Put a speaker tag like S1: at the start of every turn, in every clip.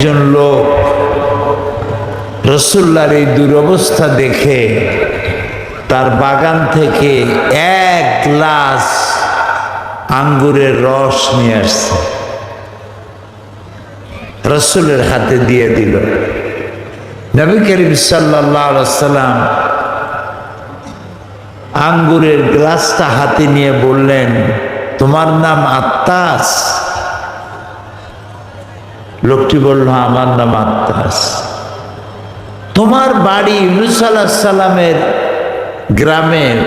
S1: একজন লোক রাসূলুল্লাহর এই দুরবস্থা দেখে তার বাগান থেকে 1 গ্লাস আঙ্গুরের রস নিয়ে আসছে, রাসূলের হাতে দিয়ে দিল। নবী করিম সাল্লাল্লাহু আলাইহি ওয়াসাল্লাম আঙ্গুরের গ্লাসটা হাতে নিয়ে বললেন, তোমার নাম আত্তাস? লোকটি বলল, আমার নাম আত্তাস। তোমার বাড়ি ইউনূস আলাইহিস সালামের গ্রামের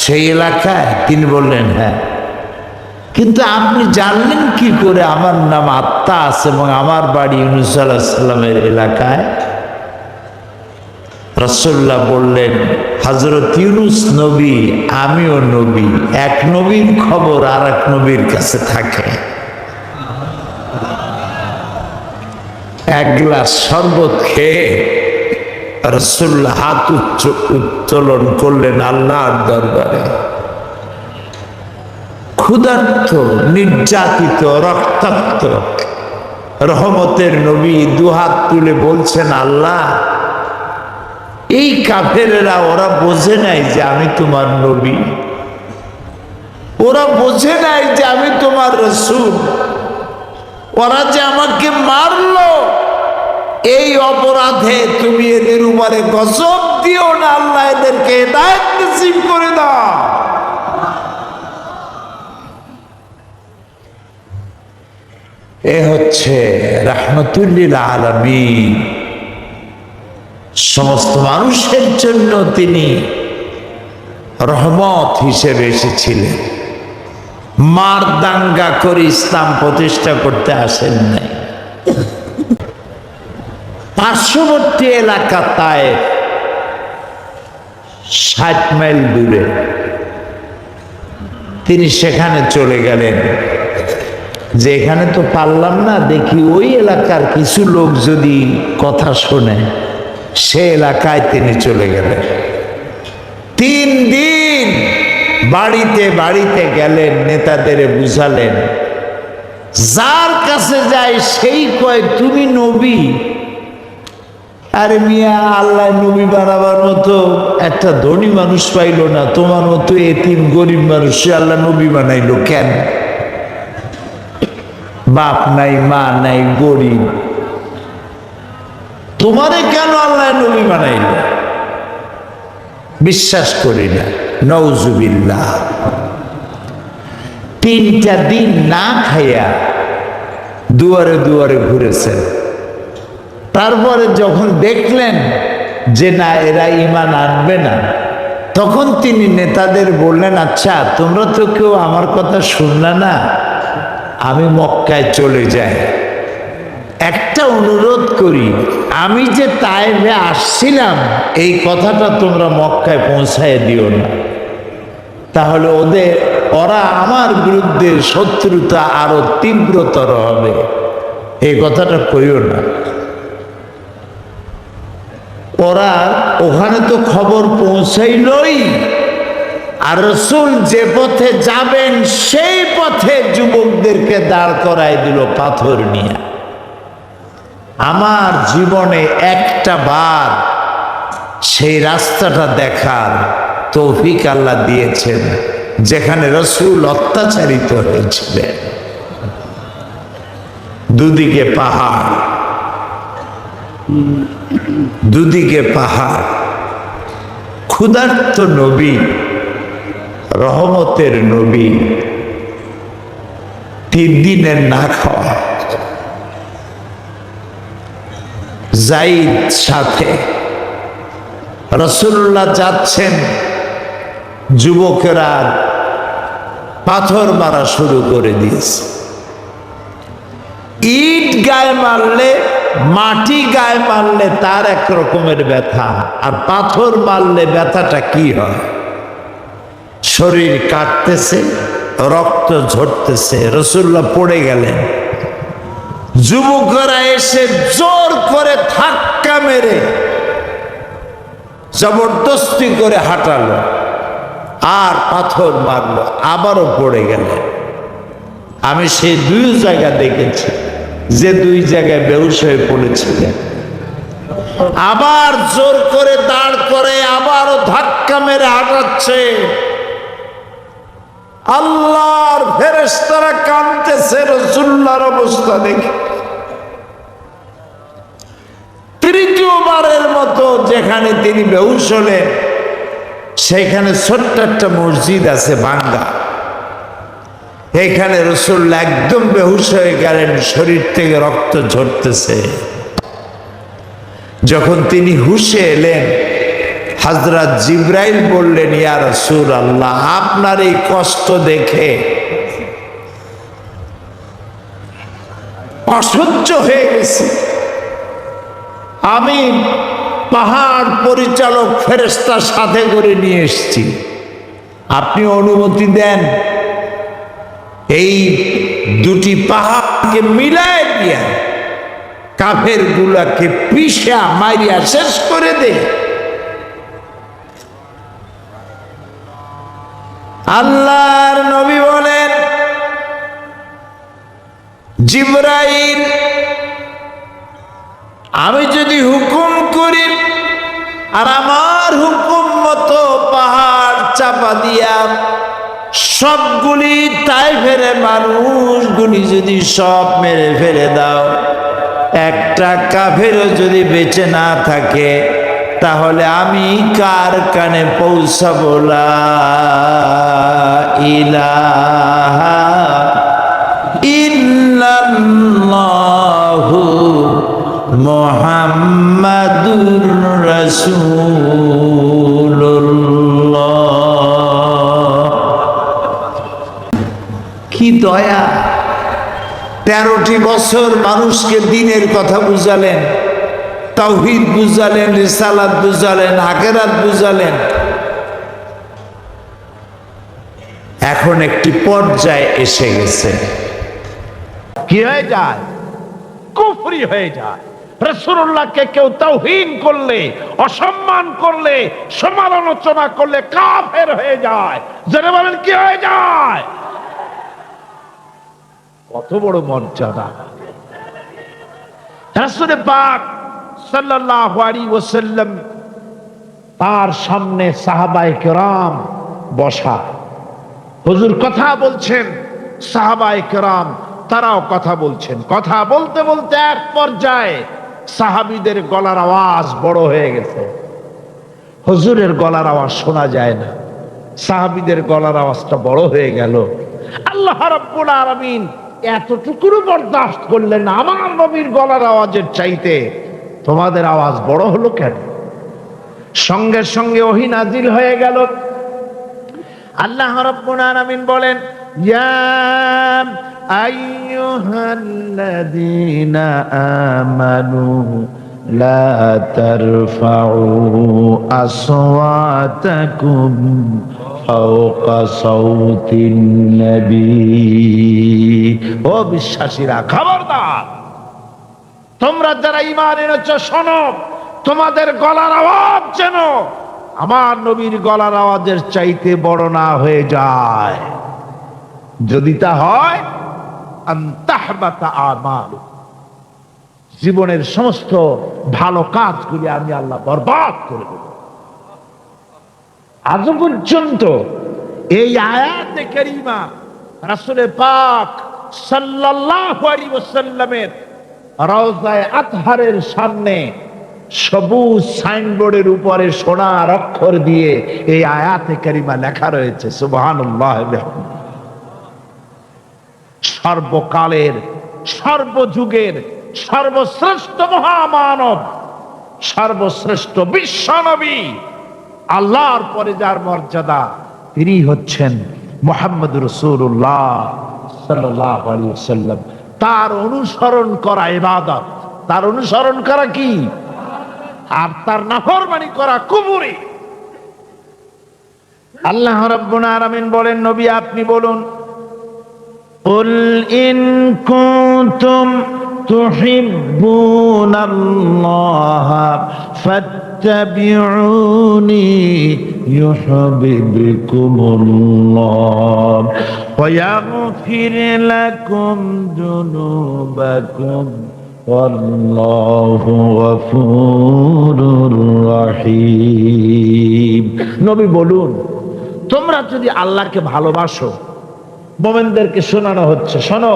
S1: সেই এলাকায়? তিনি বললেন, হ্যাঁ। কিন্তু আপনি জানলেন কি করে আমার নাম আত্তাস এবং আমার বাড়ি ইউনূস আলাইহিস সালামের এলাকায়? রাসূলুল্লাহ বললেন, হযরত ইউনূস নবী, আমিও নবী। এক নবীর খবর আর এক নবীর কাছে থাকে। 1 গ্লাস শরবত খেয়ে রাসূলুল্লাহ হাত উত্তোলন করলেন আল্লাহর দরবারে। ক্ষুধার্ত, নির্যাতিত, রক্তাক্ত রহমতের নবী দুহাত তুলে বলছেন, আল্লাহ, এই কাফেরেরা ওরা বোঝে নাই যে আমি তোমার নবী, ওরা বোঝে নাই যে আমি তোমার রাসূল, ওরা যে আমাকে মারলো, এই অপরাধে তুমি এদের উপরে গজব দিও না, আল্লাহ এদেরকে হেদায়েত নসিব করে দাও। এ হচ্ছে রাহমাতুল লিল আলামিন, সমস্ত মানুষের জন্য তিনি রহমত হিসেবে এসেছিলেন। মার দাঙ্গা করে ইসলাম প্রতিষ্ঠা করতে আসেন নাই। পার্শ্ববর্তী এলাকা তায়েফ, 60 মাইল দূরে, তিনি সেখানে চলে গেলেন যে এখানে তো পারলাম না, দেখি ওই এলাকার কিছু লোক যদি কথা শোনে। সে এলাকায় তিনি চলে গেলেন। 3 দিন বাড়িতে বাড়িতে গেলেন, নেতাদের বুঝালেন। যার কাছে যায় সেই কয়, তুমি নবী? আরে মিয়া, আল্লাহ নবী বানাবার মতো একটা ধনী মানুষ পাইল না, তোমার মতো এতিম গরিব মানুষ আল্লাহ নবী বানাইলো কেন? বাপ নাই, মা নাই, গরিব, তোমারে কেন আল্লাহ নবী বানাইল? বিশ্বাস করি না, নাউজুবিল্লাহ। 3টা দিন না খাইয়া দুয়ারে দুয়ারে ঘুরেছেন। তারপরে যখন দেখলেন যে না, এরা ঈমান আনবে না, তখন তিনি নেতাদের বললেন, আচ্ছা তোমরা তো কেউ আমার কথা শুনলে না, আমি মক্কায় চলে যাই। একটা অনুরোধ করি, আমি যে তায়েফে আসছিলাম এই কথাটা তোমরা মক্কায় পৌঁছায় দিও না, তাহলে ওরা আমার বিরুদ্ধে শত্রুতা আরো তীব্রতর হবে, এই কথাটা কইও না। ওরা ওখানে তো খবর পৌঁছাইলই, আর রাসূল যে পথে যাবেন সেই পথে যুবকদেরকে দাঁড় করায় দিল পাথর নিয়ে। আমার জীবনে একটা বার সেই রাস্তাটা দেখার তৌফিক আল্লাহ দিয়েছেন, যেখানে রাসূল অত্যাচারিত হয়েছিলেন। দুদিকে পাহাড়, দুদিকে পাহাড়, ক্ষুধার্ত নবী, রহমতের নবী, 3 দিনের না খাওয়া। যাইদ সাথে, রাসূলুল্লাহ যাচ্ছেন, যুবকেরা পাথর মারা শুরু করে দিয়েছে। ইট গায়ে মারলে, মাটি গায়ে মারলে তার এক রকমের ব্যথা, আর পাথর মারলে ব্যথাটা কি হয়? শরীর কাটতেছে, রক্ত ঝরতেছে। রাসূলুল্লাহ পড়ে গেলেন। যুবকেরা এসে জোর করে ধাক্কা মেরে জবরদস্তি করে হাঁটালো, আর পাথর মারলো, আবারও পড়ে গেলেন। আমি সেই 2 জায়গা দেখেছি। যে 2 জায়গায় বেহুশ হয়ে পড়েছিলেন। আবার জোর করে দাঁড় করে আবারও ধাক্কা মেরে হাঁটাচ্ছে। আল্লাহর ফেরেশতারা কাঁদতেছে রাসূলুল্লাহর অবস্থা দেখে। তৃতীয়বারের মতো যেখানে তিনি বেহুশ হলেন, সেখানে ছোট্ট একটা মসজিদ আছে ভাঙ্গা। এখানে রাসূলুল্লাহ একদম বেহুশ হয়ে গেলেন, শরীর থেকে রক্ত ঝরতেছে। যখন তিনি হুশে এলেন, হযরত জিবরাইল বললেন, ইয়া রাসূলুল্লাহ, আপনার এই কষ্ট দেখে অসহ্য হয়ে গেছে। আমি পাহাড় পরিচালক ফেরেশতা সাথে করে নিয়ে এসেছি, আপনি অনুমতি দেন এই 2টি পাহাড়কে মিলায় দিয়া কাফের গুলাকে পিষা মারিয়া শেষ করে দে। আল্লাহর নবী বলেন, জিবরাইল, আমি যদি হুকুম করি আর আমার হুকুম মতো পাহাড় চাপা দিয়া সবগুলি তায়েফের মানুষগুলি যদি সব মেরে ফেলে দাও, একটা কাফেরও যদি বেঁচে না থাকে, তাহলে আমি কার কানে পৌঁছাবো লা ইলাহা ইল্লাল্লাহু মুহাম্মাদুর রাসূলুল্লাহ। কি দয়া! 13টি বছর মানুষকে দ্বীনের কথা বুঝালেন, তাওহীদ বুঝালেন, রিসালাত বুঝালেন, আখিরাত বুঝালেন। এখন একটি পর্যায়ে এসে গেছে, কি হয়ে যায়? কুফরি হয়ে যায়। রাসূলুল্লাহকে কেউ তাওহীন করলে, অসম্মান করলে, সমালোচনা করলে কাফের হয়ে যায়। যারা বলেন কি হয়ে যায়? কত বড় মর্যাদা! রাসূল পাক সাল্লাল্লাহু আলাইহি ওয়াসাল্লাম, তার সামনে সাহাবায়ে কেরাম বসা, হুজুর কথা বলছেন, সাহাবায়ে কেরাম তারাও কথা বলছেন। কথা বলতে বলতে এক পর্যায়ে সাহাবীদের গলার আওয়াজ বড় হয়ে গেছে। হুজুরের গলার আওয়াজ শোনা যায় না, সাহাবীদের গলার আওয়াজটা বড় হয়ে গেল। আল্লাহ রাব্বুল আলামিন এতটুকুও বরদাস্ত করলেন না, আমার নবীর গলার আওয়াজের চাইতে তোমাদের আওয়াজ বড় হলো কেন? সঙ্গে সঙ্গে ওহী নাজিল হয়ে গেল। আল্লাহ রাব্বুল আলামিন বলেন, ইয়া আইয়ুহাল্লাযীনা আমানু লা তারফাউ আসওয়াতাকুম ফাওকা সাওতিন নবী। ও বিশ্বাসীরা, খবরদার! তোমরা যারা ঈমান এনেছো, শোনো, তোমাদের গলার আওয়াজ যেন আমার নবীর গলার আওয়াজের চাইতে বড় না হয়ে যায়। যদি তা হয়, আনতাহবাতা আমালু, জীবনের সমস্ত ভালো কাজগুলি আমি আল্লাহ বরবাদ করে দেব। আজ পর্যন্ত এই আয়াতে কারিমা রাসূল পাক সাল্লাল্লাহু আলাইহি ওয়াসাল্লামের রওজায়ে আতহারের সামনে সবুজ সাইনবোর্ডের উপরে সোনার অক্ষর দিয়ে এই আয়াতে কারিমা লেখা রয়েছে, সুবহানাল্লাহ। সর্বকালের, সর্বযুগের সর্বশ্রেষ্ঠ মহামানব, সর্বশ্রেষ্ঠ বিশ্বনবী, আল্লাহর পরে যার মর্যাদা, তিনি হচ্ছেন মুহাম্মদুর রাসূলুল্লাহ সাল্লাল্লাহু আলাইহি ওয়াসাল্লাম। তার অনুসরণ করা ইবাদত, তার অনুসরণ করা কি? আর তার নাফরমানি করা কুফরি। আল্লাহ রাব্বুল আলামিন বলেন, নবী আপনি বলুন, কুল ইন কুনতুম তুহিব্বুনাল্লাহ ফাত্তাবিউনি ইউহিব্বুকুমুল্লাহ ওয়া ইয়াগফির লাকুম যুনুবাকুম আল্লাহু গফুরুর রহিম। নবী বলুন, তোমরা যদি আল্লাহকে ভালোবাসো, মুমিনদেরকে শোনানো হচ্ছে, শোনো,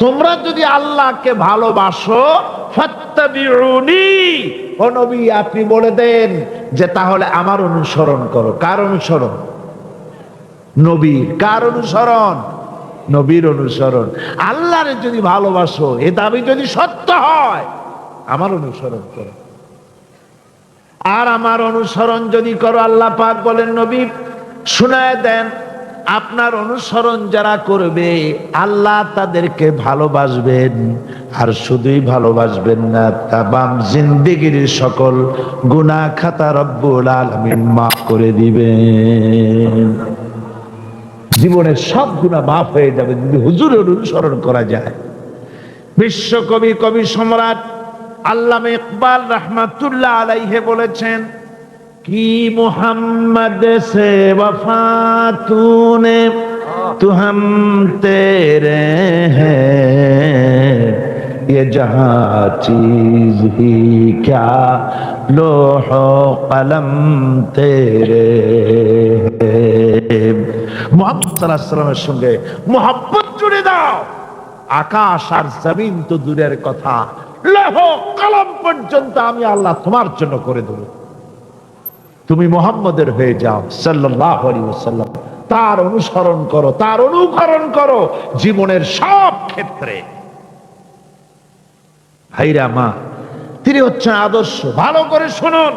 S1: তোমরা যদি আল্লাহকে ভালোবাসো, ফাত্তাবিউনি, ও নবী আপনি বলে দেন যে তাহলে আমার অনুসরণ করো। কার অনুসরণ? নবীর। কার অনুসরণ? নবীর অনুসরণ। আল্লাহরে যদি ভালোবাসো, এ দাবি যদি সত্য হয়, আমার অনুসরণ করো। আর আমার অনুসরণ যদি করো, আল্লাহ পাক বলেন নবী শুনায় দেন, আপনার অনুসরণ যারা করবে আল্লাহ তাদেরকে ভালোবাসবেন। আর শুধুই ভালোবাসবেন না, তামাম জিন্দেগির সকল গুনাহ খাতা রব্বুল আলামিন মাফ করে দিবেন। জীবনের সব গুনাহ মাফ হয়ে যাবে যদি হুজুরের অনুসরণ করা যায়। বিশ্বকবি, কবি সম্রাট আল্লামা ইকবাল রহমাতুল্লাহ আলাইহি বলেছেন, কি মোহাম্মদ সে वफा तूने तू हम तेरे हैं ये जहां चीज ही क्या लोहो कलम तेरे हैं। মুহাম্মদ সাল্লাল্লাহু আলাইহি ওয়াসাল্লামের সঙ্গে মোহাব্বত জুড়ে দাও, আকাশ আর জমিন তো দূরের কথা, লৌহ কলম পর্যন্ত আমি আল্লাহ তোমার জন্য করে দেব। তুমি মুহাম্মদের হয়ে যাও সাল্লাল্লাহু আলাইহি ওয়াসাল্লাম, তার অনুসরণ করো, তার অনুকরণ করো জীবনের সব ক্ষেত্রে। ভাইরা মা, তিনি হচ্ছেন আদর্শ। ভালো করে শুনুন,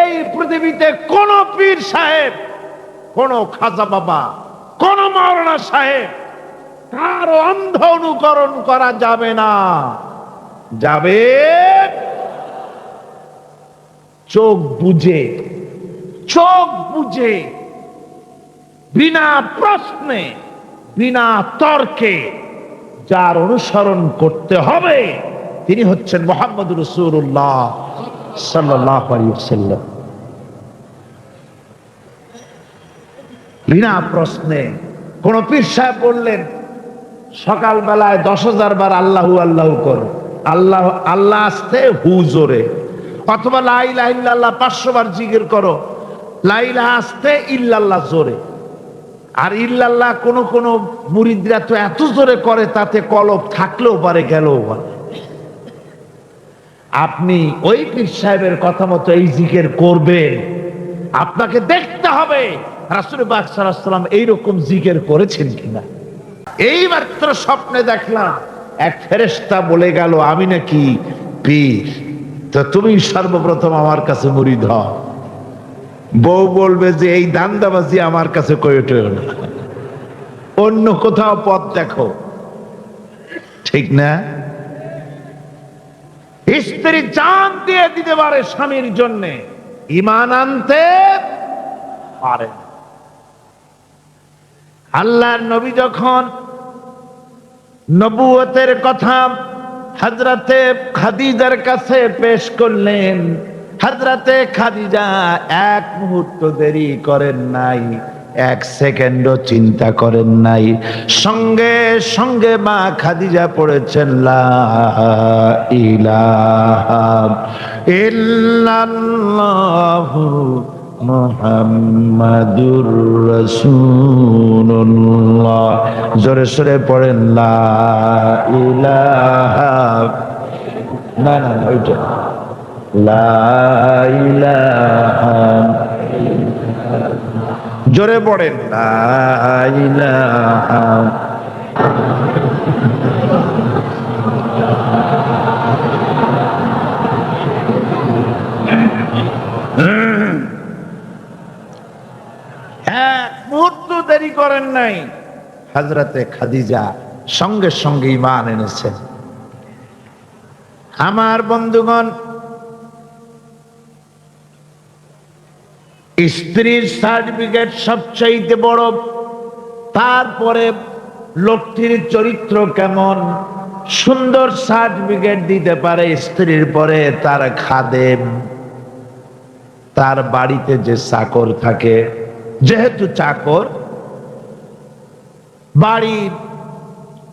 S1: এই পৃথিবীতে কোন পীর সাহেব, কোন খাজা বাবা, কোন মাওলানা সাহেব, কার অন্ধ অনুকরণ করা যাবে না। যাবে চোখ বুঝে, চোখ বুঝে, বিনা প্রশ্নে, বিনা তর্কে যার অনুসরণ করতে হবে তিনি হচ্ছেন মুহাম্মদুর রাসূলুল্লাহ সাল্লাল্লাহু আলাইহি ওয়াসাল্লাম। বিনা প্রশ্নে। কোন পীর সাহেব বললেন সকাল বেলায় 10,000 বার আল্লাহু আল্লাহু করো, আল্লাহ আল্লাহ আসতে হু জোরে, অথবা লা ইলাহা ইল্লাল্লাহ 500 বার জিকির করো, লা ইলাহা আসতে ইল্লাল্লাহ জোরে। আর ইল্লাল্লাহ কোন মুরিদরা তো এত জোরে করে তাতে কলব থাকলেও পারে গেলেও পারে। আপনি ওই পীর সাহেবের কথা মতো এই জিকির করবেন, আপনাকে দেখতে হবে রাসূল পাক সাল্লাল্লাহু আলাইহি ওয়াসাল্লাম এইরকম জিকির করেছেন কিনা। এই মাত্র স্বপ্নে দেখলাম এক ফেরেশতা বলে গেল আমি নাকি পীর, তো তুমি সর্বপ্রথম আমার কাছে মুরিদ হও। বউ বলবে যে এই দান্দাবাজি আমার কাছে কইটো না, অন্য কোথাও পথ দেখো, ঠিক না? স্ত্রী জান দিয়ে দিতে পারে স্বামীর জন্য, ঈমান আনতে পারে। আল্লাহর নবী যখন নবুয়তের কথা হযরতে খাদিজার কাছে পেশ করলেন, হযরতে খাদিজা এক মুহূর্ত দেরি করেন নাই, এক সেকেন্ডও চিন্তা করেন নাই, সঙ্গে সঙ্গে মা খাদিজা পড়েছেন লা ইলাহা ইল্লাল্লাহু মুহাম্মাদুর রাসূলুল্লাহ। জোরে সোরে পড়েন লা ইলাহা, না না ওইটা লা ইলাহা, জোরে পড়েন লা ইলাহা। মুহূর্ত দেরি করেন নাই, হযরতে খাদিজা সঙ্গে সঙ্গে ঈমান এনেছেন। আমার বন্ধুগণ, স্ত্রীর সার্টিফিকেট সবচাইতে বড়, তারপরে লোকটির চরিত্র কেমন, সুন্দর সার্টিফিকেট দিতে পারে স্ত্রীর পরে তার খাদেম। তার বাড়িতে যে চাকর থাকে, যেহেতু চাকর বাড়ির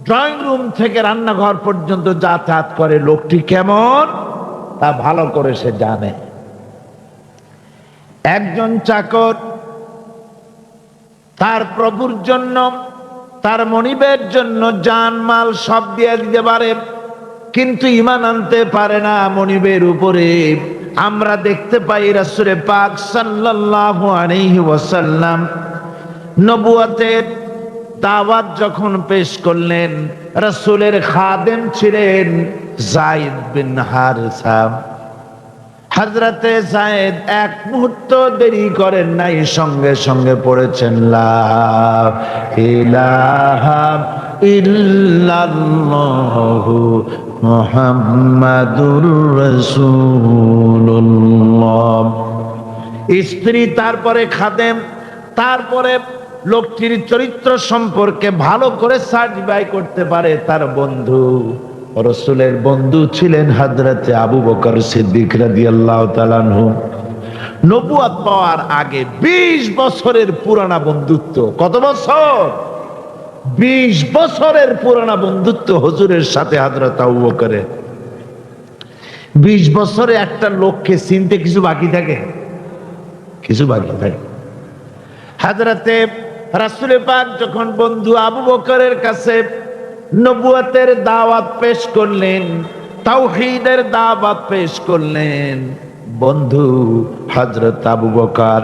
S1: ড্রয়িং রুম থেকে রান্নাঘর পর্যন্ত যাতায়াত করে, লোকটি কেমন তা ভালো করে সে জানে। একজন চাকর তার প্রভুর জন্য, তার মনিবের জন্য জানমাল সব দিয়ে দিতে পারে, কিন্তু ঈমান আনতে পারে না মনিবের উপরে। আমরা দেখতে পাই রাসূল পাক সাল্লাল্লাহু আলাইহি ওয়াসাল্লাম নবুয়তের দাওয়াত যখন পেশ করলেন, রাসূলের খাদেম ছিলেন যায়েদ বিন হারিসা। হযরতে যায়েদ এক মুহূর্ত দেরি করেন নাই, সঙ্গে সঙ্গে পড়েছেন লা ইলাহা ইল্লাল্লাহু মুহাম্মাদুর রাসূলুল্লাহ। স্ত্রী, তারপরে খাদেম, তারপরে লোকটির চরিত্র সম্পর্কে ভালো করে সার্টিফাই করতে পারে তার বন্ধু। রাসূলের বন্ধু ছিলেন হযরতে আবু বকর সিদ্দিক রাদিয়াল্লাহু তাআলা আনহু। নবুয়ত পাওয়ার আগে 20 বছরের পুরানা বন্ধুত্ব। কত বছর? 20 বছরের পুরানা বন্ধুত্ব হুজুরের সাথে হযরত আবু বকরের। 20 বছরে একটা লোককে চিনতে কিছু বাকি থাকে? কিছু বাকি থাকে। হযরতে রাসূল পাক যখন বন্ধু আবু বকরের কাছে নবুয়তের দাওয়াত পেশ করলেন, তাওহীদের দাওয়াত পেশ করলেন, বন্ধু হযরত আবু বকর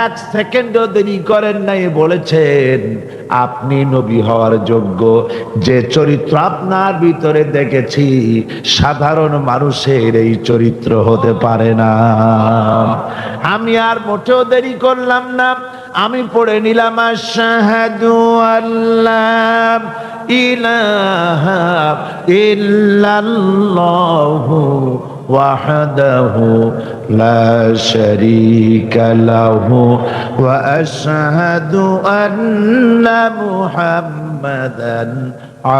S1: 1 সেকেন্ডও দেরি করেন নাই, বলেছেন আপনি নবী হওয়ার যোগ্য। যে চরিত্র আপনার ভিতরে দেখেছি সাধারণ মানুষের এই চরিত্র হতে পারে না। আমি আর মোটেও দেরি করলাম না, আমি পড়ে নিলাম আশহাদু আল্লাহ ইলাহা ইল্লাল্লাহু ওয়াহদাহু লা শারীকা লাহু ওয়া আশহাদু আন্না মুহাম্মাদান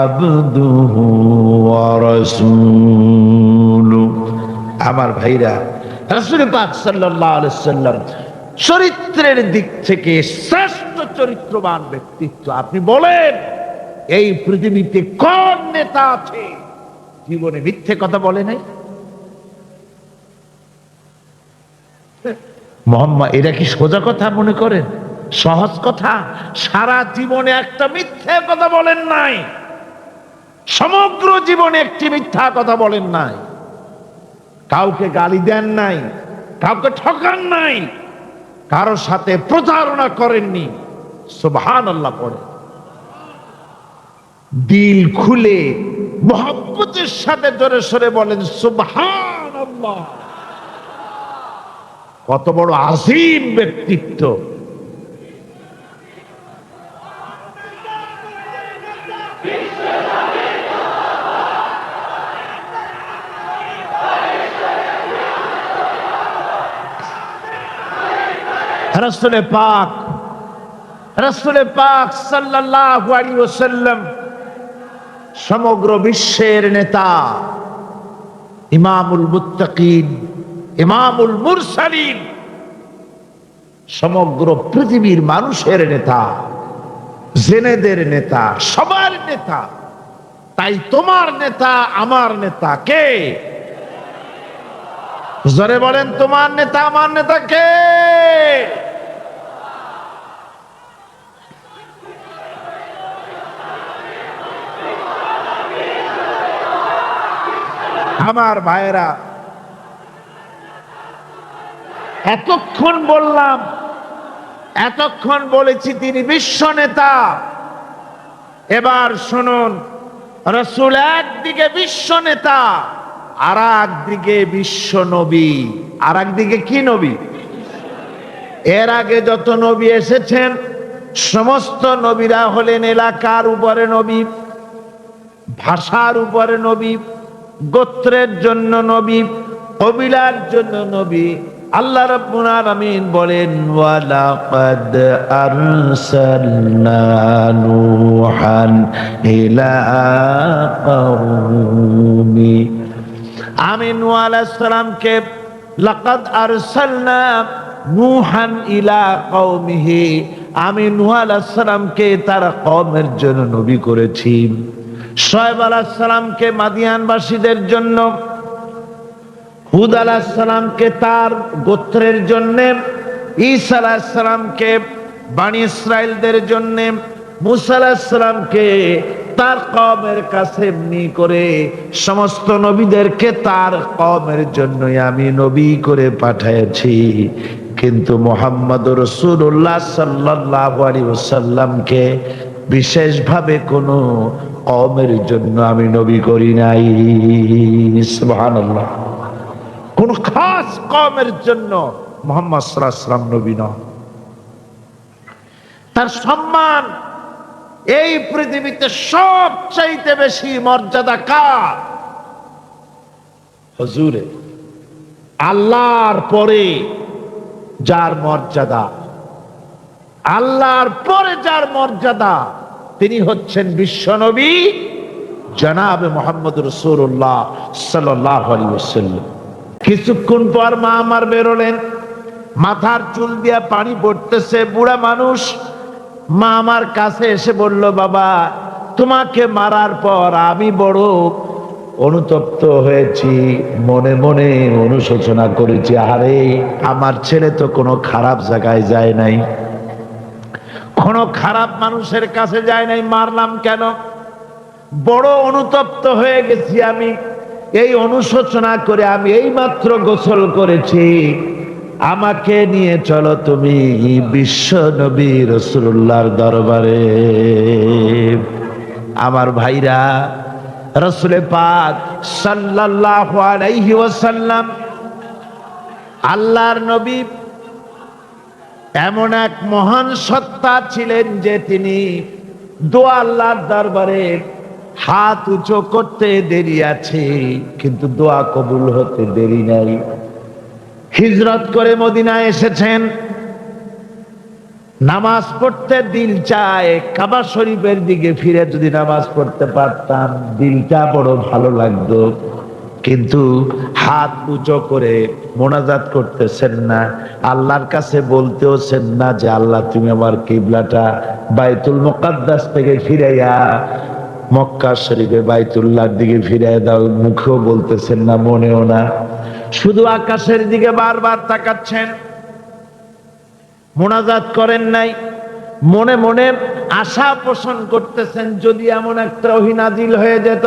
S1: আবদুহু ওয়া রাসূলুহু। আমার ভাইরা, রাসূল পাক সাল্লাল্লাহু আলাইহি ওয়াসাল্লাম চরিত্রের দিক থেকে শ্রেষ্ঠ চরিত্রবান ব্যক্তিত্ব। আপনি বলেন এই পৃথিবীতে কোন নেতা আছে জীবনে মিথ্যে কথা বলে নাই? মোহাম্মদ, এটা কি সোজা কথা মনে করেন? সহজ কথা? সারা জীবনে একটা মিথ্যে কথা বলেন নাই, সমগ্র জীবনে একটি মিথ্যা কথা বলেন নাই, কাউকে গালি দেন নাই, কাউকে ঠকান নাই, কারো সাথে প্রতারণা করেননি। সুবহানাল্লাহ পড়ে দিল খুলে মুহাব্বতের সাথে জোরে সরে বলেন সুবহানাল্লাহ। কত বড় আযীম ব্যক্তিত্ব! রাসূল পাক সাল্লাল্লাহু আলাইহি ওয়াসাল্লাম সমগ্র বিশ্বের নেতা, ইমামুল মুত্তাকিন, ইমামুল মুরসালিন, সমগ্র পৃথিবীর মানুষের নেতা, জেনেদের নেতা, সবার নেতা। তাই তোমার নেতা আমার নেতা কে? জোরে বলেন, তোমার নেতা আমার নেতা কে? আমার ভাইয়েরা, এতক্ষণ বললাম, এতক্ষণ বলেছি তিনি বিশ্ব নেতা। এবার শুনুন, রাসূল একদিকে বিশ্ব নেতা, আর একদিকে বিশ্ব নবী। আর একদিকে কি নবী? এর আগে যত নবী এসেছেন সমস্ত নবীরা হলেন এলাকার উপরে নবী, ভাষার উপরে নবী, গোত্রের জন্য নবী, কবিলার জন্য নবী। আল্লাহ রাব্বুল আলামিন বলেন ওয়ালাকাদ আরসালনা নূহান ইলা কওমি। আমি নূহ আলাইহিস সালামকে লাকাদ আরসালনা নূহান ইলা কওমিহি, আমি নূহ আলাইহিস সালামকে তার কওমের জন্য নবী করেছি, শুআয়ব আলাইহিস সালামকে মাদিয়ানবাসীদের জন্য, হুদ আলাইহিস সালামকে তার গোত্রের জন্য, ঈসা আলাইহিস সালামকে বনি ইসরাইলদের জন্য, মুসা আলাইহিস সালামকে তার কওমের কাছে এমনি করে সমস্ত নবীদেরকে তার কওমের জন্যই আমি নবী করে পাঠিয়েছি। কিন্তু মুহাম্মদুর রাসূলুল্লাহ সাল্লাল্লাহু আলাইহি ওয়াসাল্লামকে বিশেষভাবে কোনো কওমের জন্য আমি নবী করি নাই। সুবহানাল্লাহ। কোন খাস কওমের জন্য মুহাম্মদ সাল্লাল্লাহু আলাইহি ওয়াসাল্লাম নবী নন। তার সম্মান এই পৃথিবীতে সবচাইতে বেশি মর্যাদা কার? হুজুরে। আল্লাহর পরে যার মর্যাদা, আল্লাহর পরে যার মর্যাদা, তিনি হচ্ছেন বিশ্বনবী জনাবে মুহাম্মদ রাসূলুল্লাহ সাল্লাল্লাহু আলাইহি ওয়াসাল্লাম। কিছুক্ষণ পর মা আমার বেরোলেন, মাথার চুল দিয়া পানি পড়তেছে, বুড়া মানুষ। মা আমার কাছে এসে বলল, বাবা তোমাকে মারার পর আমি বড় অনুতপ্ত হয়েছি, মনে মনে অনুশোচনা করেছি, আরে আমার ছেলে তো কোনো খারাপ জায়গায় যায় নাই, কোনো খারাপ মানুষের কাছে যায় নাই, মারলাম কেন? বড় অনুতপ্ত হয়ে গেছি আমি। এই অনুশোচনা করে আমি এই মাত্র গোসল করেছি, আমাকে নিয়ে চলো তুমি বিশ্ব নবী রাসূলুল্লাহর দরবারে। আমার ভাইরা, রাসূল পাক সাল্লাল্লাহু আলাইহি ওয়াসাল্লাম আল্লাহর নবী এমন এক মহান সত্তা ছিলেন যে তিনি দোয়া আল্লাহর দরবারে হাত উঁচু করতে দেরি আছে, কিন্তু দোয়া কবুল হতে দেরি নাই। হিজরত করে মদিনায় এসেছেন, নামাজ পড়তে দিল চায়, কাবা শরীফের দিকে ফিরে যদি নামাজ পড়তে পারতাম দিলটা বড় ভালো লাগতো, কিন্তু হাত উঁচু করে মোনাজাত করতেছেন না, আল্লাহর কাছে বলতেওছেন না যে আল্লাহ তুমি আমার কিবলাটা বাইতুল মুকাদ্দাস থেকে ফিরাইয়া মক্কা শরীফে বাইতুল্লাহর দিকে ফিরাইয়া দাও, মুখেও বলতেছেন না, মনেও না, শুধু আকাশের দিকে বারবার তাকাচ্ছেন, মোনাজাত করেন নাই। মনে মনে আশা পোষণ করতেছেন যদি এমন একটা ওহী নাজিল হয়ে যেত,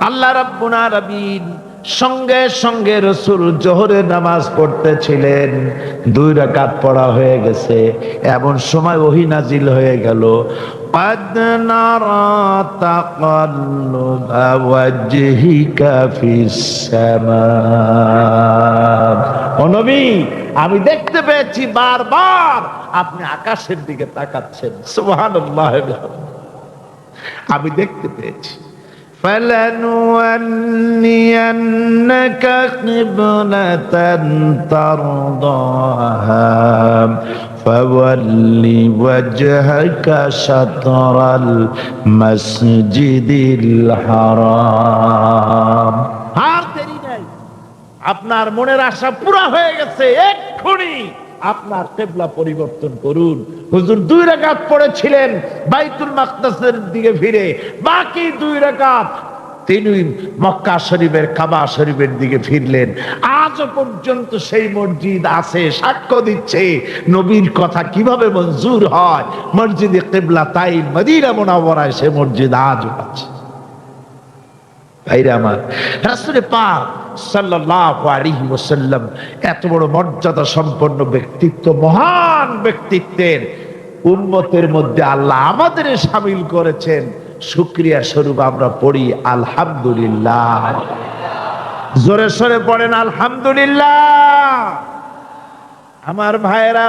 S1: আল্লাহ রাব্বুল আলামিন সঙ্গে সঙ্গে রাসূল জোহরের নামাজ পড়তেছিলেন, 2 রাকাত পড়া হয়ে গেছে, এমন সময় ওহী নাজিল হয়ে গেল, قد نرى تقلب وجهك في السماء। ও নবী, আমি দেখতে পেয়েছি বারবার আপনি আকাশের দিকে তাকাচ্ছেন। সুবহানাল্লাহ, আমি দেখতে পেয়েছি। فلنولينك قبلة ترضاها فول وجهك شطر المسجد الحرام। আর দেরি নাই, আপনার মনের আশা পুরা হয়ে গেছে, এক্ষুনি আপনার কিবলা পরিবর্তন করুন। হুজুর 2 রাকাত পড়েছিলেন বাইতুল মাকদাসের দিকে ফিরে, বাকি 2 রাকাত তিনি মক্কা শরীফের কাবা শরীফের দিকে ফিরলেন। আজও পর্যন্ত সেই মসজিদ আছে, সাক্ষ্য দিচ্ছে নবীর কথা কিভাবে মঞ্জুর হয়। মসজিদে কিবলাতাইন মদিনা মুনাওয়ারায় সে মসজিদ আজও আছে। ভাইরা আমার, রাসূল পাক সাল্লাল্লাহু আলাইহি ওয়াসাল্লাম এত বড় মর্যাদা সম্পন্ন ব্যক্তিত্ব, মহান ব্যক্তিত্বের উম্মতের মধ্যে আল্লাহ আমাদের শামিল করেছেন। শুকরিয়া স্বরূপ আমরা পড়ি আলহামদুলিল্লাহ। জোরে সোরে পড়েন আলহামদুলিল্লাহ। আমার ভাইরা,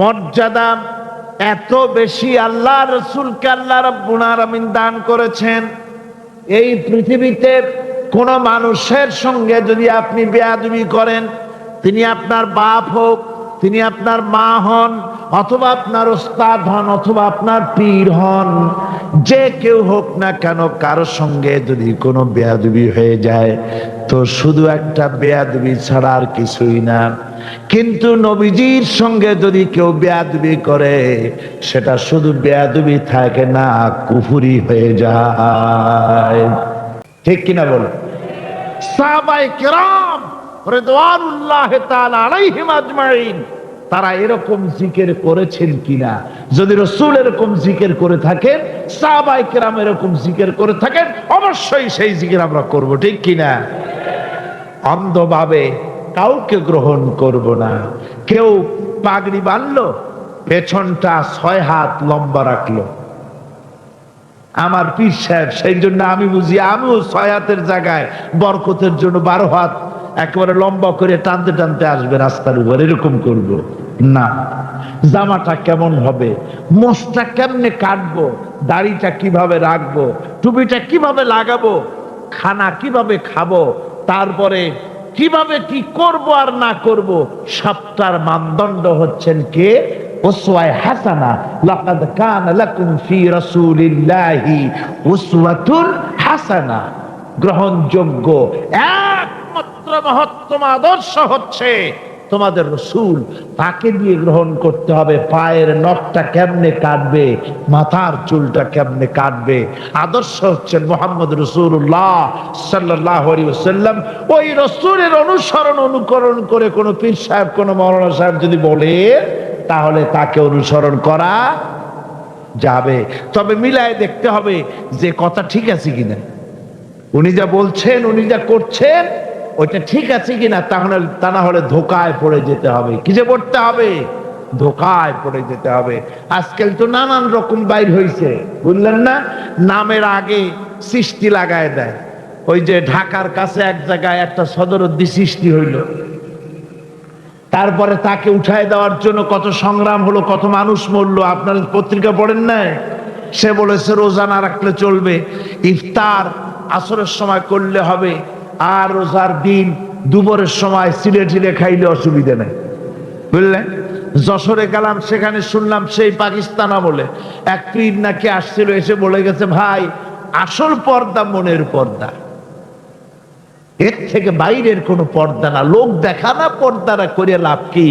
S1: মর্যাদা এত বেশি আল্লাহ রাসূলকে আল্লাহ রাব্বুল আলামিন দান করেছেন। এই পৃথিবীতে কোন মানুষের সঙ্গে যদি আপনি বেয়াদবি করেন, তিনি আপনার বাপ হোক, তিনি আপনার মা হন, অথবা আপনার ওস্তাদ হন, অথবা আপনার পীর হন, যে কেউ হোক না কেন, কারোর সঙ্গে যদি কোনো বেয়াদবি হয়ে যায় তো শুধু একটা বেয়াদবি ছাড়া আর কিছুই না। কিন্তু নবীজির সঙ্গে যদি কেউ বেয়াদবি করে, সেটা শুধু বেয়াদবি থাকে না, কুফরি হয়ে যায়। ঠিক কিনা বলো? সাহাবায়ে কেরাম রিদওয়ানুল্লাহ তাআলা আলাইহিম আজমাইন, তারা এরকম জিকির করেছেন কিনা? যদি রাসূল এরকম জিকির করে থাকেন, সাহাবায়ে কেরাম এরকম জিকির করে থাকেন, অবশ্যই সেই জিকির আমরা করব। ঠিক কিনা? অন্ধভাবে কাউকে গ্রহণ করব না। কেউ পাগড়ি বাঁধলো, পেছনটা 6 হাত লম্বা রাখলো, আমার পীর সাহেব, সেই জন্য আমি বুঝি আমিও 6 হাতের জায়গায় বরকতের জন্য 12 হাত একেবারে লম্বা করে টানতে টানতে আসবে রাস্তার উপর, এরকম করব না। জামাটা কেমন হবে, মোছটা কেমনে কাটবো, দাড়িটা কিভাবে রাখবো, টুপিটা কিভাবে লাগাবো, খানা কিভাবে খাবো, তারপরে কিভাবে কি করব আর না করব, সবটার মানদণ্ড হচ্ছেন কে? উসওয়ায়ে হাসানা। লাকাদ কানা লাকুম ফি রাসূলিল্লাহি উসওয়াতুন হাসানা। গ্রহণযোগ্য একমাত্র মহত্তম আদর্শ হচ্ছে তোমাদের রাসূল, তাকে দিয়ে গ্রহণ করতে হবে। পায়ের নখটা কেমনে কাটবে, মাথার চুলটা কেমনে কাটবে, আদর্শ হচ্ছেন মুহাম্মদ রাসূলুল্লাহ সাল্লাল্লাহু আলাইহি ওয়াসাল্লাম। ওই রাসূলের অনুসরণ অনুকরণ করে কোন পীর সাহেব, কোন মাওলানা সাহেব যদি বলে, তাহলে তাকে অনুসরণ করা যাবে। তবে মিলায় দেখতে হবে যে কথা ঠিক আছে কিনা, উনি যা বলছেন, উনি যা করছেন, ওইটা ঠিক আছে কিনা। তাহলে তা না হলে ধোকায় পড়ে যেতে হবে। কি যে পড়তে হবে? ধোকায় পড়ে যেতে হবে। আজকাল তো নানান রকম বাইর হইছে, বুঝলেন না? নামের আগে সৃষ্টি লাগায় দেয়। ওই যে ঢাকার কাছে এক জায়গায় একটা সদরদ্দি সৃষ্টি হইল, তারপরে তাকে উঠায় দেওয়ার জন্য কত সংগ্রাম হলো, কত মানুষ মরলো। আপনার পত্রিকা পড়েন নাই? সে বলেছে রোজা না রাখলে চলবে, ইফতার আসরের সময় করলে হবে, আর রোজার দিন দুপুরের সময় চিড়ে চিড়ে খাইলে অসুবিধা নেই, বুঝলেন? যশোরে গেলাম, সেখানে শুনলাম সেই পাকিস্তান আমলে এক পীর নাকি আসছিল, এসে বলে গেছে, ভাই আসল পর্দা মনের পর্দা, এর থেকে বাইরের কোনো পর্দা না। লোক দেখা না পর্দারা করে লাভ কি?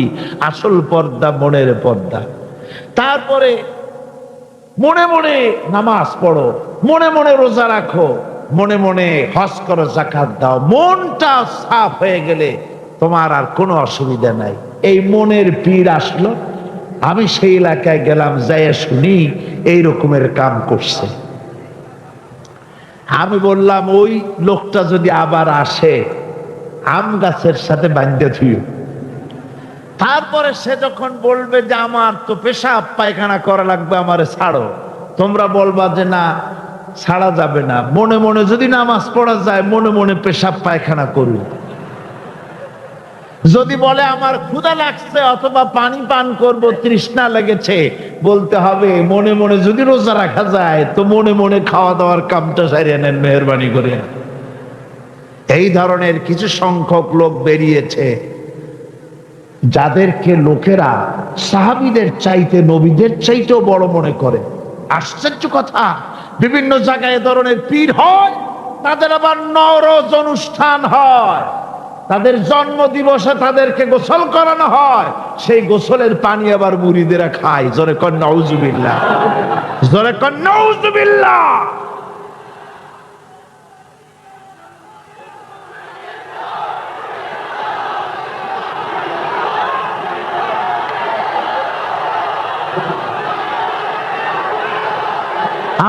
S1: আসল পর্দা মনের পর্দা। তারপরে মনে মনে নামাজ পড়ো, মনে মনে রোজা রাখো, মনে মনে হজ করো, যাকাত দাও, মনটা সাফ হয়ে গেলে তোমার আর কোনো অসুবিধা নাই। এই মনের পীর আসলো, আমি সেই এলাকায় গেলাম, যাইয়া শুনি এই রকমের কাম করছে। আমি বললাম, ওই লোকটা যদি আবার আসে, আম গাছের সাথে বাঁধতে থুইও। তারপরে সে যখন বলবে যে আমার তো পেশাব পায়খানা করা লাগবে, আমারে ছাড়ো, তোমরা বলবা যে না, ছাড়া যাবে না। মনে মনে যদি নামাজ পড়া যায়, মনে মনে পেশাব পায়খানা করুন। যদি বলে আমার ক্ষুধা লাগছে অথবা পানি পান করব, তৃষ্ণা লেগেছে, বলতে হবে মনে মনে যদি রোজা রাখা যায় তো মনে মনে খাওয়া দাওয়ার কামটা সারিয়ে নেন মেহেরবানি করে। এই ধরনের কিছু সংখ্যক লোক বেরিয়েছে, যাদেরকে লোকেরা সাহাবীদের চাইতে, নবীদের চাইতেও বড় মনে করে। আশ্চর্য কথা, বিভিন্ন জায়গায় এ ধরনের পীর হয়, তাদের আবার নওরোজ অনুষ্ঠান হয়, তাদের জন্ম দিবসে তাদেরকে গোসল করানো হয়, সেই গোসলের পানি আবার মুরিদেরা খায়। জোরে কর নাউজুবিল্লাহ, জোরে কর নাউজুবিল্লাহ।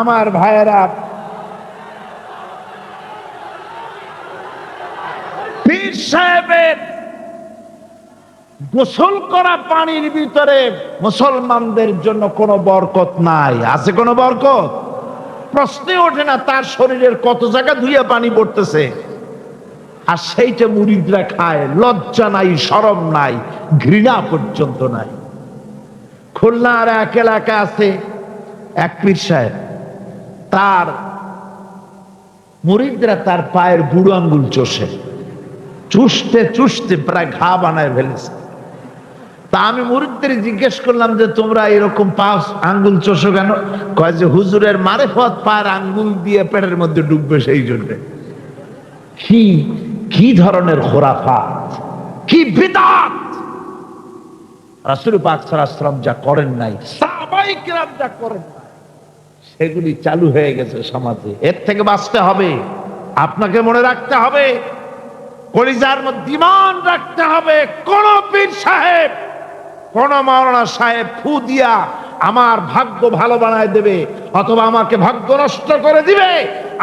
S1: আমার ভাইয়েরা, পীর সাহেবের গোসল করা পানির ভিতরে মুসলমানদের জন্য কোনো বরকত নাই। আছে কোনো বরকত? প্রশ্নে ওঠে না। তার শরীরের কত জায়গা ধুইয়া পানি পড়তেছে, আর সেইটা মুরিদরা খায়। লজ্জা নাই, শরম নাই, ঘৃণা পর্যন্ত নাই। খুলনার এক এলাকা আছে এক পীর সাহেব, তার মুরিদরা তার পায়ের বুড়ো আঙ্গুল চষে, চুষতে চুষতে প্রায় ঘা বানায় ফেলেছে। তা আমি মুরিদদের জিজ্ঞেস করলাম যে তোমরা এরকম পাঁচ আঙ্গুল চষো কেন? কয় যে হুজুরের মারেফত পায়ের আঙ্গুল দিয়ে পেটের মধ্যে ডুববে সেই জন্য। কি কি ধরনের খোরাফাত, কি বিদআত! রাসূল পাক সাল্লাল্লাহু আলাইহি ওয়াসাল্লাম যা করেন নাই, সাহাবায়ে কিরাম যা করেন নাই, সেগুলি চালু হয়ে গেছে সমাজে। এর থেকে বাঁচতে হবে, আপনাকে মনে রাখতে হবে, কলিজার মধ্যে ঈমান রাখতে হবে। কোন পীর সাহেব, কোন মাওলানা সাহেব ফু দিয়া আমার ভাগ্য ভালো বানায় দেবে অথবা আমাকে ভাগ্য নষ্ট করে দিবে,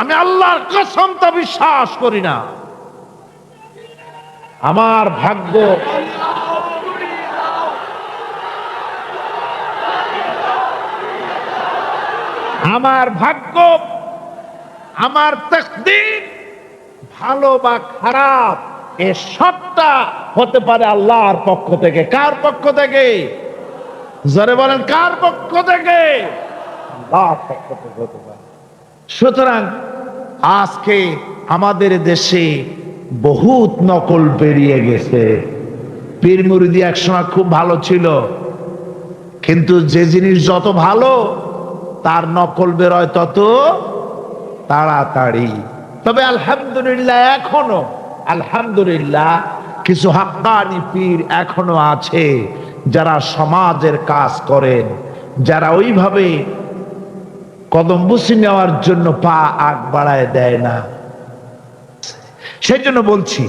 S1: আমি আল্লাহর কসম তা বিশ্বাস করি না। আমার ভাগ্য, আমার ভাগ্য, আমার তাকদীর ভালো বা খারাপ এ সবটা হতে পারে আল্লাহর পক্ষ থেকে। কার পক্ষ থেকে? জোরে বলেন, কার পক্ষ থেকে? আল্লাহর পক্ষ থেকে হতে পারে। সুতরাং আজকে আমাদের দেশে বহুত নকল বেরিয়ে গেছে। পীর মুরিদি একসময় খুব ভালো ছিল, কিন্তু যে জিনিস যত ভালো তার নকল বেরোয় তত তাড়াতাড়ি। তবে আলহামদুলিল্লাহ, এখনো আলহামদুলিল্লাহ কিছু হাক্কানি পীর এখনো আছে যারা সমাজের কাজ করেন, যারা ওইভাবে কদম বুসি নেওয়ার জন্য পা আগ বাড়ায় দেয় না। সেই জন্য বলছি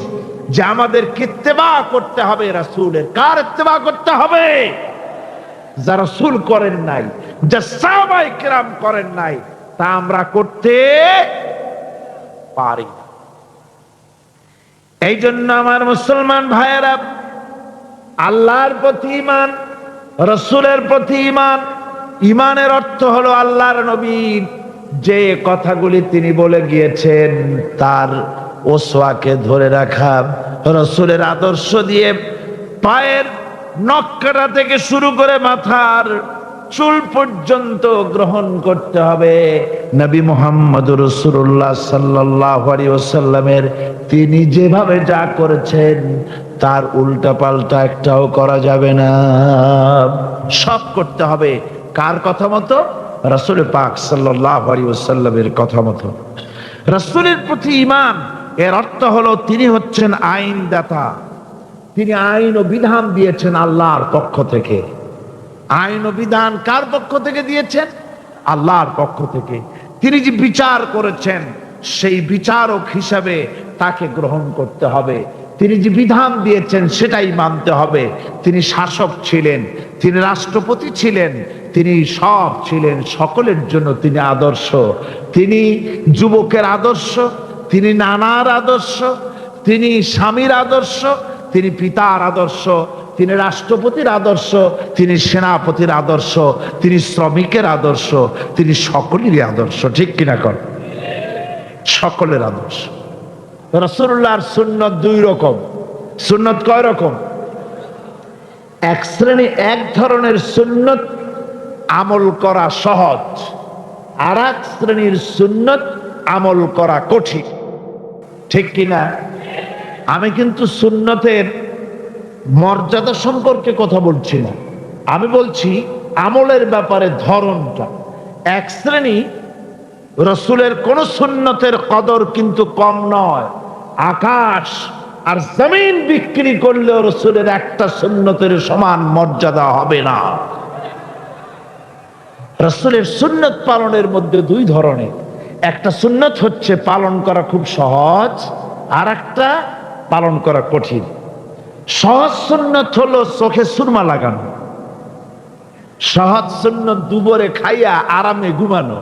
S1: যে আমাদের ইত্তেবা করতে হবে রাসূলের। কার ইত্তেবা করতে হবে? যারা রাসূল করেন নাই, যা সাহাবায়ে কিরাম করেন নাই, তা আমরা করতে পারি। এই জন্য আমার মুসলমান ভাইয়েরা, আল্লাহর প্রতি ঈমান, রাসূলের প্রতি ঈমান। ঈমানের অর্থ হলো আল্লাহর নবীর যে কথাগুলি তিনি বলে গিয়েছেন তার ওসওয়াকে ধরে রাখা, রাসূলের আদর্শ দিয়ে পায়ের নখকাটা থেকে শুরু করে মাথার চুল পর্যন্ত গ্রহণ করতে হবে। নবী মুহাম্মদুর রাসূলুল্লাহ সাল্লাল্লাহু আলাইহি ওয়াসাল্লামের তিনি যেভাবে যা করেছেন তার উল্টা পাল্টা একটাও করা যাবে না, সব করতে হবে কার কথা মতো? রাসূল পাক সাল্লাল্লাহু আলাইহি ওয়াসাল্লামের কথা মতো। রাসূলের প্রতি ঈমান এর অর্থ হলো তিনি হচ্ছেন আইনদাতা। তিনি আইন ও বিধান দিয়েছেন আল্লাহর পক্ষ থেকে। আইন ও বিধান কার পক্ষ থেকে দিয়েছেন? আল্লাহর পক্ষ থেকে। তিনি যে বিচার করেছেন সেই বিচারক হিসাবে তাকে গ্রহণ করতে হবে। তিনি যে বিধান দিয়েছেন সেটাই মানতে হবে। তিনি শাসক ছিলেন, তিনি রাষ্ট্রপতি ছিলেন, তিনি সব ছিলেন, সকলের জন্য তিনি আদর্শ। তিনি যুবকের আদর্শ, তিনি নানার আদর্শ, তিনি স্বামীর আদর্শ, তিনি পিতার আদর্শ, তিনি রাষ্ট্রপতির আদর্শ, তিনি সেনাপতির আদর্শ, তিনি শ্রমিকের আদর্শ, তিনি সকলেরই আদর্শ। ঠিক কিনা কর? সকলের আদর্শ। রাসূলুল্লাহর সুন্নত দুই রকম। সুন্নত কয় রকম? এক শ্রেণী, এক ধরনের সুন্নত আমল করা সহজ, আর এক শ্রেণীর সুন্নত আমল করা কঠিন। ঠিক কিনা? আমি কিন্তু সুন্নতের মর্যাদা সম্পর্কে কথা বলছি না, আমি বলছি আমলের ব্যাপারে ধরনটা। এক শ্রেণী রাসূলের কোন সুন্নতের কদর কিন্তু কম নয়। আকাশ আর জমিন বিক্রি করলেও রাসূলের একটা সুন্নতের সমান মর্যাদা হবে না। রাসূলের সুন্নত পালনের মধ্যে দুই ধরনের। একটা সুন্নত হচ্ছে পালন করা খুব সহজ, আর একটা পালন করা কঠিন। সহজ সুন্নত হলো চোখে সুরমা লাগানো, সহজ সুন্নত দুপুরে খাইয়া আরামে ঘুমানো,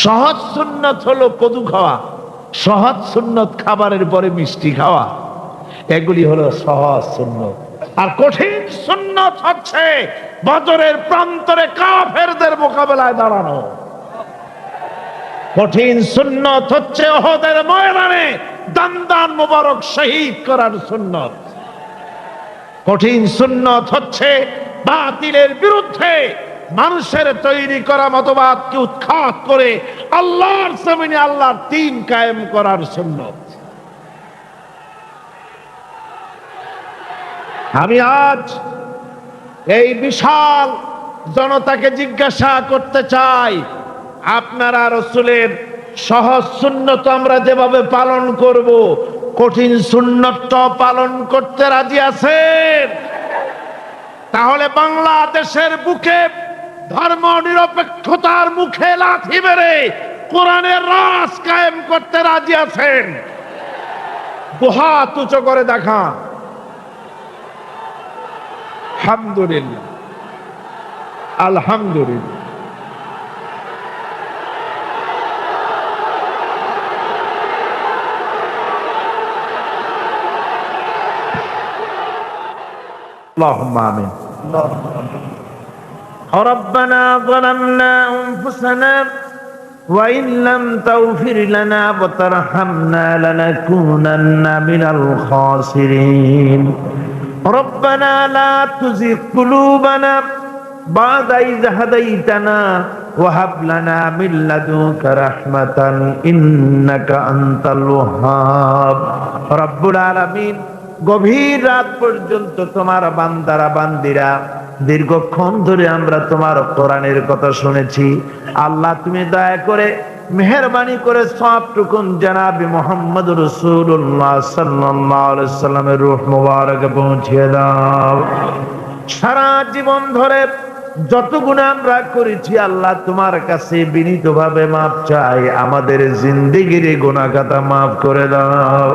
S1: সহজ সুন্নত হলো কদু খাওয়া, সহজ সুন্নত খাবারের পরে মিষ্টি খাওয়া। এগুলি হলো সহজ সুন্নত। আর কঠিন সুন্নত হচ্ছে বদরের প্রান্তরে কাফেরদের মোকাবেলায় দাঁড়ানো। কঠিন সুন্নত হচ্ছে উহুদের ময়দানে দান্দান মোবারক শহীদ করার সুন্নত। কঠিন সুন্নত হচ্ছে বাতিলের বিরুদ্ধে মানুষের তৈরি করা মতবাদকে উৎখাত করে আল্লাহর জমিনে আল্লাহর দ্বীন কায়েম করার সুন্নত। আমি আজ এই বিশাল জনতাকে জিজ্ঞাসা করতে চাই, আপনারা রাসূলের সহজ সুন্নত আমরা যেভাবে পালন করব, কঠিন সুন্নতটা পালন করতে রাজি আছেন? তাহলে বাংলাদেশের বুকে ধর্ম নিরপেক্ষতার মুখে লাথি মেরে কোরআনের রাজ কায়েম করতে রাজি আছেন? দুহাত উঁচু করে দেখান। আলহামদুলিল্লাহ, আলহামদুলিল্লাহ। اللهم آمين. ربنا ظلمنا أنفسنا وإن لم تغفر لنا وترحمنا لنكونن من الخاسرين. ربنا لا تزغ قلوبنا بعد إذ هديتنا وهب لنا من لدنك رحمة إنك أنت الوهاب. رب العالمين, গভীর রাত পর্যন্ত তোমার বান্দারা বান্দিরা দীর্ঘক্ষণ ধরে আমরা তোমার কোরআনের কথা শুনেছি। আল্লাহ, তুমি দয়া করে মেহেরবানি করে সবটুকুন জনাবে মুহাম্মদ রাসূলুল্লাহ সাল্লাল্লাহু আলাইহি সাল্লামের রূহ মুবারকে পৌঁছে দাও। সারা জীবন ধরে যত গুনাহ আমরা করেছি আল্লাহ, তোমার কাছে বিনীতভাবে মাপ চাই, আমাদের জিন্দেগির গুনাহ খাতা মাফ করে দাও।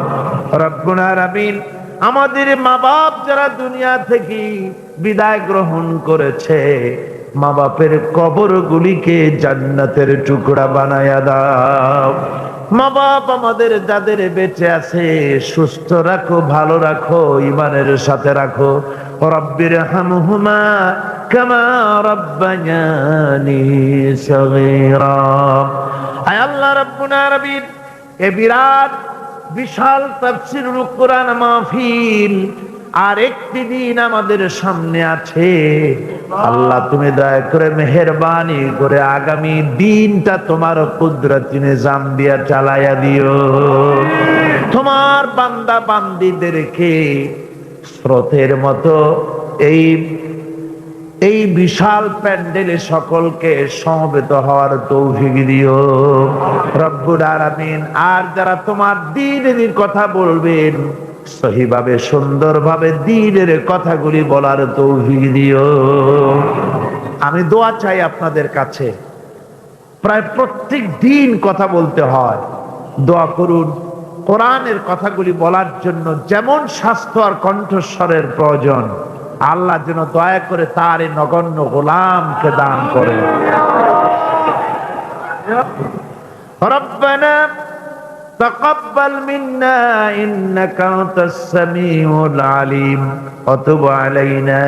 S1: রব্বুল আলামিন, আমাদের মা বাপ যারা দুনিয়া থেকে বিদায় গ্রহণ করেছে, মা বাপের কবরগুলিকে জান্নাতের টুকরা বানায়া দাও। মা বাপ আমাদের যাদের বেঁচে আছে সুস্থ রাখো, ভালো রাখো, ঈমানের সাথে রাখো। রব্বির হামহুমা কামা রব্বায়ানি সগীরা। আয় আল্লাহ রাব্বুল আলামিন, এ বিরাট বিশাল তাফসীরুল কোরআন মাহফিল আর একটি দিন আমাদের সামনে আছে। আল্লাহ, তুমি দয়া করে মেহেরবানি করে আগামী দিনটা তোমার কুদরতি নিজাম দিয়া চালায়া দিও। তোমার বান্দা বান্দীদেরকে স্রোতের মতো এই বিশাল প্যান্ডেলে সকলকে সমবেত হওয়ার তৌফিক দিও রব্বুল আলামিন। আর যারা তোমার দ্বীনের কথা বলবেন, সহিভাবে সুন্দরভাবে দ্বীনের কথাগুলি বলার তৌফিক দিও। আমি দোয়া চাই আপনাদের কাছে, প্রায় প্রত্যেক দিন কথা বলতে হয়, দোয়া করুন কোরআনের কথাগুলি বলার জন্য যেমন স্বাস্থ্য আর কণ্ঠস্বরের প্রয়োজন, আল্লাহ যেন দয়া করে তার এই নগণ্য গোলামকে দান করে। রব্বানা তাকাব্বাল মিন্না ইন্নাকা আনতাস সামিউল আলিম ওয়া তুব আলাইনা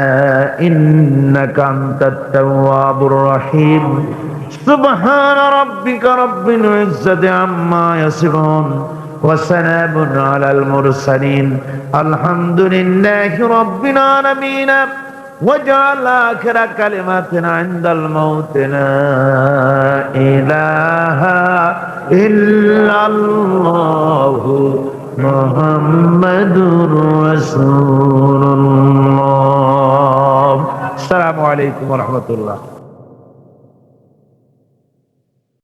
S1: ইন্নাকা আনতাত তাওয়াবুর রহিম। সুবহানা রাব্বিকা রাব্বিল ইজ্জাতি আম্মা ইয়াসিফুন ওয়া সালামুন আলাল মুরসালিন আলহামদুলিল্লাহি রাব্বিল আলামিন। واجعل آخر كلماتنا عند الموت لا إله إلا الله محمد رسول الله. السلام عليكم ورحمة الله.